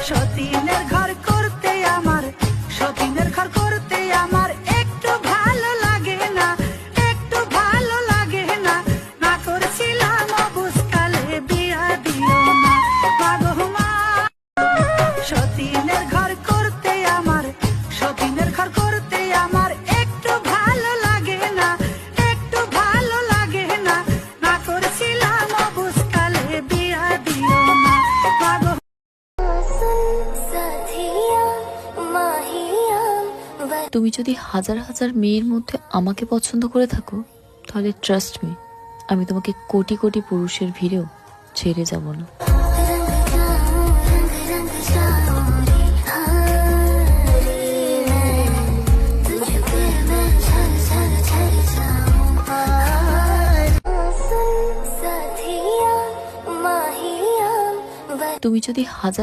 সতীনের ঘর করতে আমার, সতীনের ঘর করতে আমার একটু ভালো লাগে না, একটু ভালো লাগে না। না করছিলাম অবস্থালে বিয়া দিও না মাগো মা। সতীনের ঘর করতে আমার, সতীনের ঘর করতে আমার একটু ভালো লাগে না, একটু ভালো লাগে না। না করছিলাম অবস্থালে বিয়া দিও না মাগো। তুমি যদি হাজার হাজার মেয়ের মধ্যে আমাকে পছন্দ করে থাকো, তাহলে ট্রাস্ট মি, আমি তোমাকে কোটি কোটি পুরুষের ভিড়েও ছেড়ে যাব না। তুমি যদি হাজার